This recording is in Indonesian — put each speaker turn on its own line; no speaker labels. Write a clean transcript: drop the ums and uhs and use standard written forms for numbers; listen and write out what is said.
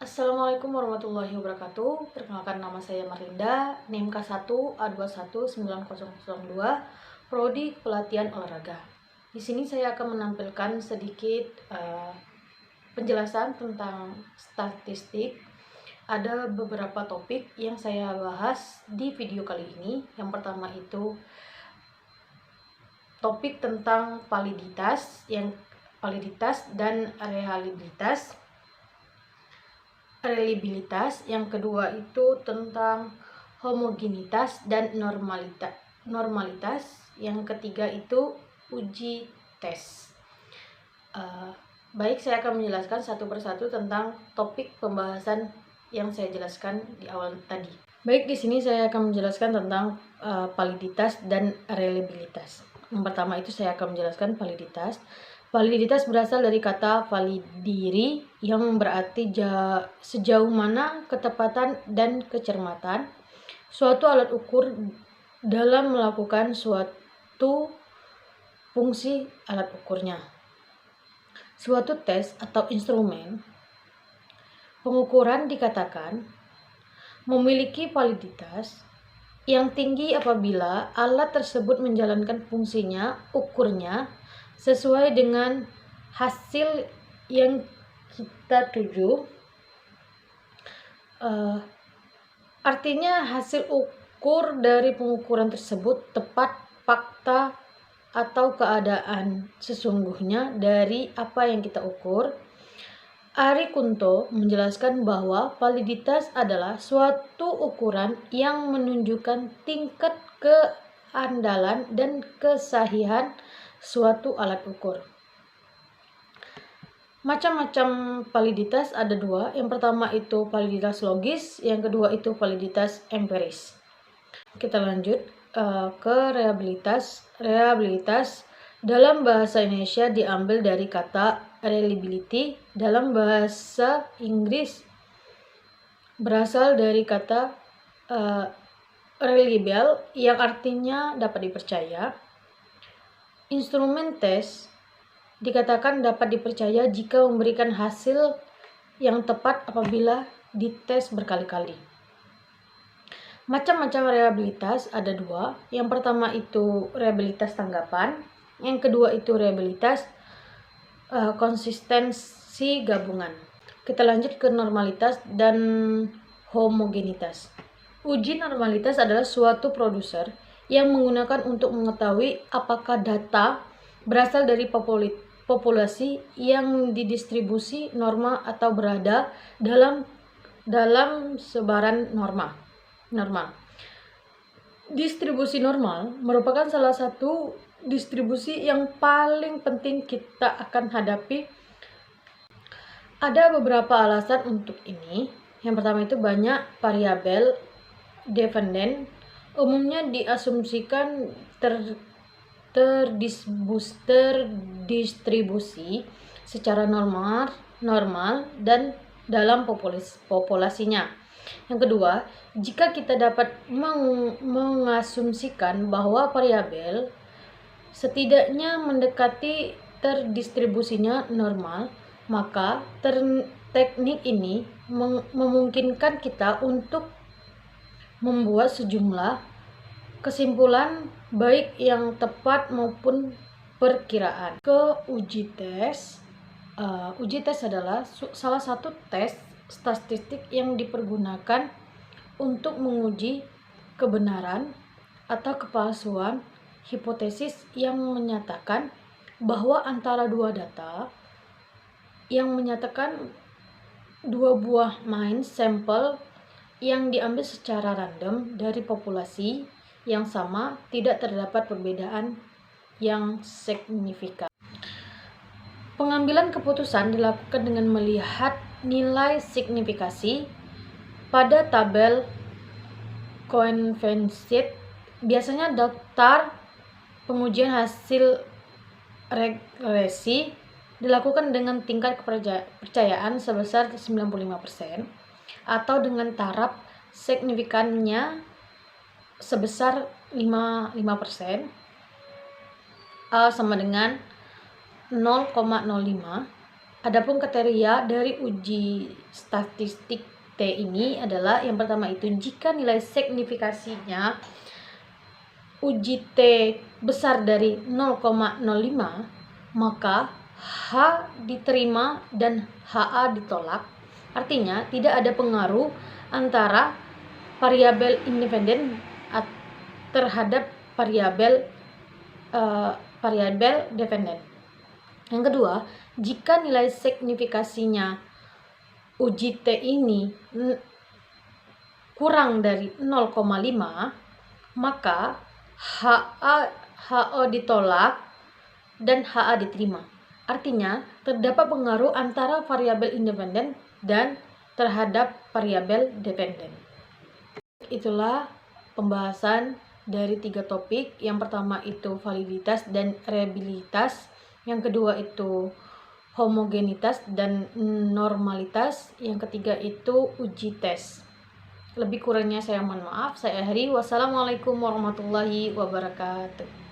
Assalamualaikum warahmatullahi wabarakatuh. Perkenalkan, nama saya Marlinda, NIM K1 A219002, Prodi Pelatihan Olahraga. Di sini saya akan menampilkan sedikit penjelasan tentang statistik. Ada beberapa topik yang saya bahas di video kali ini. Yang pertama itu topik tentang validitas dan reliabilitas. Yang kedua itu tentang homogenitas dan normalitas. Yang ketiga itu uji tes. Baik, saya akan menjelaskan satu persatu tentang topik pembahasan yang saya jelaskan di awal tadi. Baik, di sini saya akan menjelaskan tentang validitas dan reliabilitas. Yang pertama itu saya akan menjelaskan validitas. Validitas berasal dari kata validiri yang berarti sejauh mana ketepatan dan kecermatan suatu alat ukur dalam melakukan suatu fungsi alat ukurnya. Suatu tes atau instrumen pengukuran dikatakan memiliki validitas yang tinggi apabila alat tersebut menjalankan fungsinya ukurnya sesuai dengan hasil yang kita tuju. Artinya hasil ukur dari pengukuran tersebut tepat fakta atau keadaan sesungguhnya dari apa yang kita ukur. Ari Kunto menjelaskan bahwa validitas adalah suatu ukuran yang menunjukkan tingkat keandalan dan kesahihan suatu alat ukur. Macam-macam validitas ada dua. Yang pertama itu validitas logis, yang kedua itu validitas empiris. Kita lanjut ke reliabilitas. Reliabilitas dalam bahasa Indonesia diambil dari kata reliability. Dalam bahasa Inggris berasal dari kata reliable yang artinya dapat dipercaya. Instrumen tes dikatakan dapat dipercaya jika memberikan hasil yang tepat apabila dites berkali-kali. Macam-macam reliabilitas ada dua. Yang pertama itu reliabilitas tanggapan. Yang kedua itu reliabilitas konsistensi gabungan. Kita lanjut ke normalitas dan homogenitas. Uji normalitas adalah suatu produser yang menggunakan untuk mengetahui apakah data berasal dari populasi yang didistribusi norma atau berada dalam sebaran norma. Distribusi normal merupakan salah satu distribusi yang paling penting kita akan hadapi. Ada beberapa alasan untuk ini. Yang pertama itu banyak variabel dependen umumnya diasumsikan terdistribusi secara normal dan dalam populasinya. Yang kedua, jika kita dapat mengasumsikan bahwa variabel setidaknya mendekati terdistribusinya normal, maka teknik ini memungkinkan kita untuk membuat sejumlah kesimpulan baik yang tepat maupun perkiraan. Ke uji tes. Uji tes adalah salah satu tes statistik yang dipergunakan untuk menguji kebenaran atau kepalsuan hipotesis yang menyatakan bahwa antara dua data yang menyatakan dua buah main sampel yang diambil secara random dari populasi yang sama tidak terdapat perbedaan yang signifikan. Pengambilan keputusan dilakukan dengan melihat nilai signifikasi pada tabel Coeficient. Biasanya daftar pengujian hasil regresi dilakukan dengan tingkat kepercayaan sebesar 95% atau dengan taraf signifikannya sebesar 5%. A sama dengan 0,05. Adapun kriteria dari uji statistik T ini adalah yang pertama itu jika nilai signifikasinya uji T besar dari 0,05 maka H diterima dan HA ditolak. Artinya tidak ada pengaruh antara variabel independen terhadap variabel dependen. Yang kedua, jika nilai signifikasinya uji T ini kurang dari 0,5 maka HO ditolak dan HA diterima. Artinya terdapat pengaruh antara variabel independen dan terhadap variabel dependen. Itulah pembahasan dari 3 topik. Yang pertama itu validitas dan reliabilitas, yang kedua itu homogenitas dan normalitas, yang ketiga itu uji tes. Lebih kurangnya saya mohon maaf. Saya akhiri. Wassalamualaikum warahmatullahi wabarakatuh.